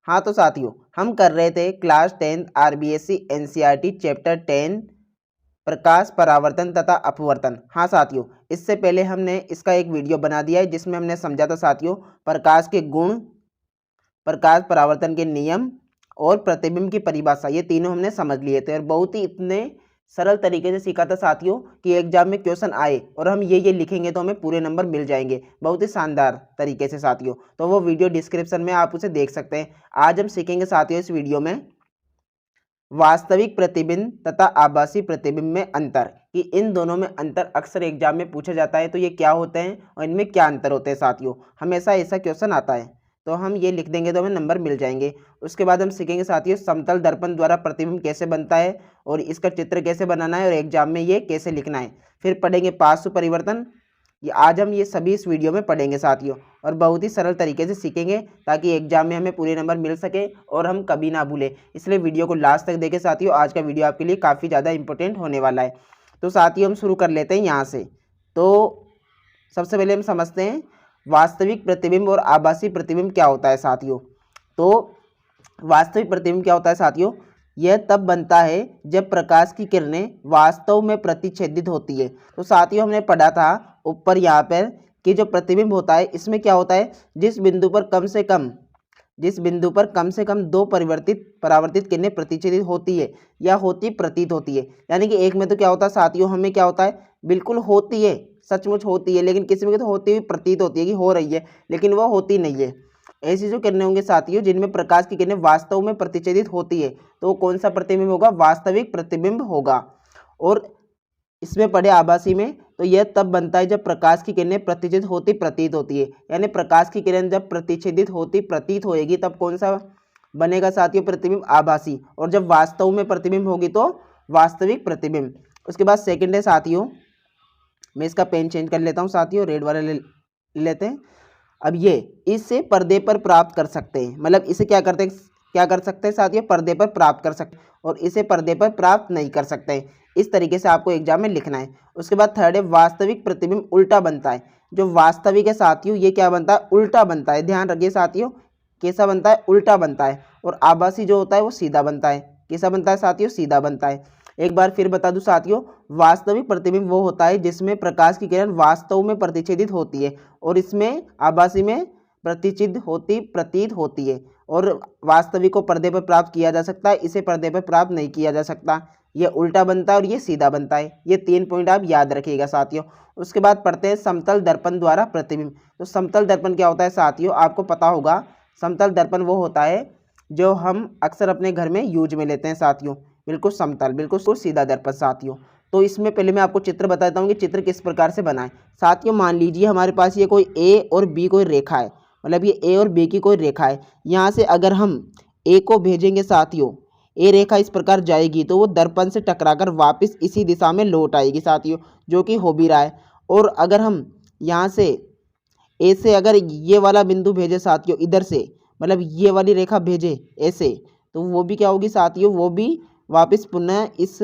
हाँ तो साथियों, हम कर रहे थे क्लास 10 आरबीएससी एनसीईआरटी चैप्टर 10 प्रकाश परावर्तन तथा अपवर्तन। हाँ साथियों, इससे पहले हमने इसका एक वीडियो बना दिया है जिसमें हमने समझा था साथियों प्रकाश के गुण, प्रकाश परावर्तन के नियम और प्रतिबिंब की परिभाषा, ये तीनों हमने समझ लिए थे और बहुत ही इतने सरल तरीके से सीखा था साथियों कि एग्जाम में क्वेश्चन आए और हम ये लिखेंगे तो हमें पूरे नंबर मिल जाएंगे बहुत ही शानदार तरीके से साथियों। तो वो वीडियो डिस्क्रिप्शन में आप उसे देख सकते हैं। आज हम सीखेंगे साथियों इस वीडियो में वास्तविक प्रतिबिंब तथा आभासी प्रतिबिंब में अंतर, कि इन दोनों में अंतर अक्सर एग्जाम में पूछा जाता है, तो ये क्या होते हैं और इनमें क्या अंतर होते हैं साथियों। हमेशा ऐसा क्वेश्चन आता है तो हम ये लिख देंगे तो हमें नंबर मिल जाएंगे। उसके बाद हम सीखेंगे साथियों समतल दर्पण द्वारा प्रतिबिंब कैसे बनता है और इसका चित्र कैसे बनाना है और एग्जाम में ये कैसे लिखना है। फिर पढ़ेंगे पार्श्व परिवर्तन, ये आज हम ये सभी इस वीडियो में पढ़ेंगे साथियों और बहुत ही सरल तरीके से सीखेंगे ताकि एग्जाम में हमें पूरे नंबर मिल सके और हम कभी ना भूलें। इसलिए वीडियो को लास्ट तक देखें साथियों, आज का वीडियो आपके लिए काफ़ी ज़्यादा इंपॉर्टेंट होने वाला है। तो साथियों हम शुरू कर लेते हैं यहाँ से। तो सबसे पहले हम समझते हैं वास्तविक प्रतिबिंब और आभासी प्रतिबिंब क्या होता है साथियों। तो वास्तविक प्रतिबिंब क्या होता है साथियों, यह तब बनता है जब प्रकाश की किरणें वास्तव में प्रतिच्छेदित होती है। तो साथियों हमने पढ़ा था ऊपर यहाँ पर कि जो प्रतिबिंब होता है इसमें क्या होता है, जिस बिंदु पर कम से कम दो परावर्तित किरणें प्रतिच्छेदित होती है या प्रतीत होती है। यानी कि एक में तो क्या होता है साथियों, हमें क्या होता है बिल्कुल होती है, सचमुच होती है, लेकिन किसी में तो होती हुई प्रतीत होती है कि हो रही है लेकिन वह होती नहीं है। ऐसी जो किरणें होंगे साथियों जिनमें प्रकाश की किरणें वास्तव में प्रतिच्छेदित होती है तो वो कौन सा प्रतिबिंब होगा, वास्तविक प्रतिबिंब होगा। और इसमें पढ़े आभासी में तो यह तब बनता है जब प्रकाश की किरणें प्रतिच्छेदित होती प्रतीत होती है। यानी प्रकाश की किरण जब प्रतिच्छेदित होती प्रतीत होएगी तब कौन सा बनेगा साथियों, प्रतिबिंब आभासी। और जब वास्तव में प्रतिबिंब होगी तो वास्तविक प्रतिबिंब। उसके बाद सेकंड है साथियों, मैं इसका पेन चेंज कर लेता हूँ साथियों, रेड वाला ले लेते हैं। अब ये इसे पर्दे पर प्राप्त कर सकते हैं, मतलब इसे क्या कर सकते हैं साथियों, पर्दे पर प्राप्त कर सकते हैं और इसे पर्दे पर प्राप्त नहीं कर सकते हैं। इस तरीके से आपको एग्जाम में लिखना है। उसके बाद थर्ड है वास्तविक प्रतिबिंब उल्टा बनता है। जो वास्तविक है साथियों ये क्या बनता है, उल्टा बनता है। ध्यान रखिए साथियों, कैसा बनता है, उल्टा बनता है। और आभासी जो होता है वो सीधा बनता है। कैसा बनता है साथियों, सीधा बनता है। एक बार फिर बता दूं साथियों, वास्तविक प्रतिबिंब वो होता है जिसमें प्रकाश की किरण वास्तव में प्रतिच्छेदित होती है और इसमें आभासी में प्रतीत होती है। और वास्तविक को पर्दे पर प्राप्त किया जा सकता है, इसे पर्दे पर प्राप्त नहीं किया जा सकता। ये उल्टा बनता है और ये सीधा बनता है। ये 3 पॉइंट आप याद रखिएगा साथियों। उसके बाद पढ़ते हैं समतल दर्पण द्वारा प्रतिबिंब। तो समतल दर्पण क्या होता है साथियों, आपको पता होगा समतल दर्पण वो होता है जो हम अक्सर अपने घर में यूज में लेते हैं साथियों, बिल्कुल समतल, बिल्कुल सीधा दर्पण साथियों। तो इसमें पहले मैं आपको चित्र बताता हूँ कि चित्र किस प्रकार से बनाएं साथियों। मान लीजिए हमारे पास ये कोई ए और बी कोई रेखा है, मतलब ये ए और बी की कोई रेखा है। यहाँ से अगर हम ए को भेजेंगे साथियों, ए रेखा इस प्रकार जाएगी तो वो दर्पण से टकराकर वापस इसी दिशा में लौट आएगी साथियों, जो कि हो भी रहा है। और अगर हम यहाँ से ए से अगर ये वाला बिंदु भेजे साथियों, इधर से मतलब ये वाली रेखा भेजे ऐसे, तो वो भी क्या होगी साथियों, वो भी वापस पुनः इस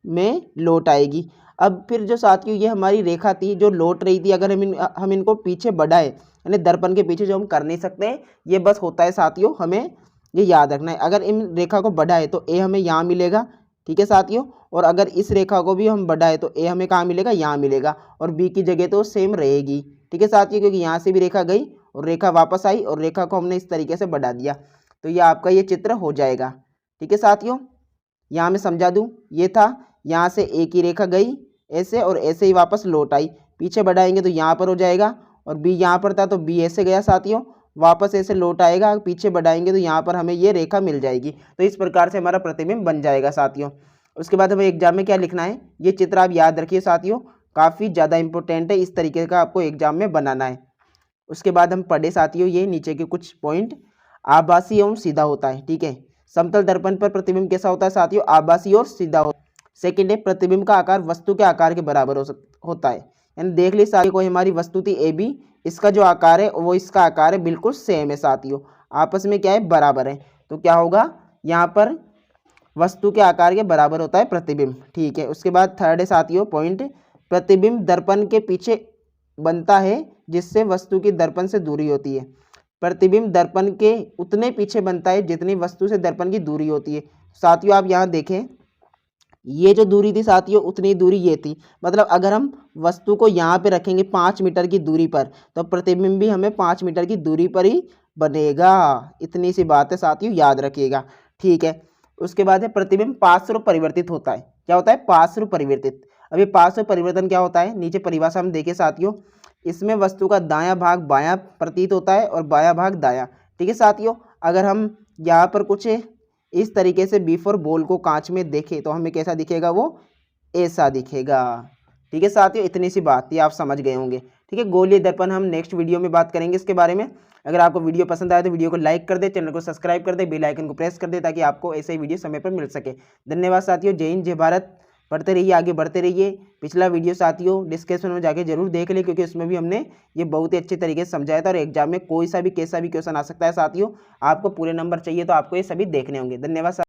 में लौट आएगी। अब फिर जो साथियों ये हमारी रेखा थी जो लौट रही थी, अगर हम इनको पीछे बढ़ाए, यानी दर्पण के पीछे जो हम कर नहीं सकते, ये बस होता है साथियों, हमें ये याद रखना है। अगर इन रेखा को बढ़ाए तो ए हमें यहाँ मिलेगा, ठीक है साथियों। और अगर इस रेखा को भी हम बढ़ाए तो ए हमें कहाँ मिलेगा, यहाँ मिलेगा। और बी की जगह तो सेम रहेगी, ठीक है साथियों, क्योंकि यहाँ से भी रेखा गई और रेखा वापस आई और रेखा को हमने इस तरीके से बढ़ा दिया। तो ये आपका ये चित्र हो जाएगा, ठीक है साथियों। यहाँ मैं समझा दूँ, ये था, यहाँ से ए की रेखा गई ऐसे और ऐसे ही वापस लौट आई। पीछे बढ़ाएंगे तो यहाँ पर हो जाएगा और बी यहाँ पर था तो बी ऐसे गया साथियों, वापस ऐसे लौट आएगा। पीछे बढ़ाएंगे तो यहाँ पर हमें ये रेखा मिल जाएगी। तो इस प्रकार से हमारा प्रतिबिंब बन जाएगा साथियों। उसके बाद हमें एग्जाम में क्या लिखना है, ये चित्र आप याद रखिए साथियों, काफ़ी ज़्यादा इंपॉर्टेंट है, इस तरीके का आपको एग्जाम में बनाना है। उसके बाद हम पढ़े साथियों ये नीचे के कुछ पॉइंट, आभासी एवं सीधा होता है, ठीक है। समतल दर्पण पर प्रतिबिंब कैसा होता है साथियों, आभासी और सीधा होता है। सेकेंड है प्रतिबिंब का आकार वस्तु के आकार के बराबर होता है। यानी देख ली साथियों, कोई हमारी वस्तु थी ए बी, इसका जो आकार है वो इसका आकार है बिल्कुल सेम है साथियों, आपस में क्या है, बराबर है। तो क्या होगा, यहाँ पर वस्तु के आकार के बराबर होता है प्रतिबिंब, ठीक है। उसके बाद थर्ड है साथियों पॉइंट, प्रतिबिंब दर्पण के पीछे बनता है जिससे वस्तु की दर्पण से दूरी होती है। प्रतिबिंब दर्पण के उतने पीछे बनता है जितनी वस्तु से दर्पण की दूरी होती है। साथियों आप यहाँ देखें, ये जो दूरी थी साथियों उतनी दूरी ये थी, मतलब अगर हम वस्तु को यहाँ पे रखेंगे 5 मीटर की दूरी पर तो प्रतिबिंब भी हमें 5 मीटर की दूरी पर ही बनेगा। इतनी सी बात है साथियों, याद रखिएगा। ठीक है, उसके बाद है प्रतिबिंब पार्श्व परिवर्तित होता है। क्या होता है? पार्श्व परिवर्तित। अभी पार्श्व परिवर्तन क्या होता है, नीचे परिभाषा हम देखें साथियों, इसमें वस्तु का दायां भाग बायां प्रतीत होता है और बायां भाग दायां। ठीक है साथियों, अगर हम यहाँ पर कुछ इस तरीके से बिफोर बॉल को कांच में देखें तो हमें कैसा दिखेगा, वो ऐसा दिखेगा। ठीक है साथियों, इतनी सी बात थी, आप समझ गए होंगे। ठीक है, गोलीय दर्पण हम नेक्स्ट वीडियो में बात करेंगे इसके बारे में। अगर आपको वीडियो पसंद आए तो वीडियो को लाइक कर दे, चैनल को सब्सक्राइब कर दे, बेल आइकन को प्रेस कर दे ताकि आपको ऐसे ही वीडियो समय पर मिल सके। धन्यवाद साथियों, जय हिंद जय भारत। पढ़ते रहिए, आगे बढ़ते रहिए। पिछला वीडियो साथियों डिस्क्रिप्शन में जाके जरूर देख लें, क्योंकि उसमें भी हमने ये बहुत ही अच्छे तरीके से समझाया था और एग्जाम में कोई सा भी कैसा भी क्वेश्चन आ सकता है साथियों। आपको पूरे नंबर चाहिए तो आपको ये सभी देखने होंगे। धन्यवाद।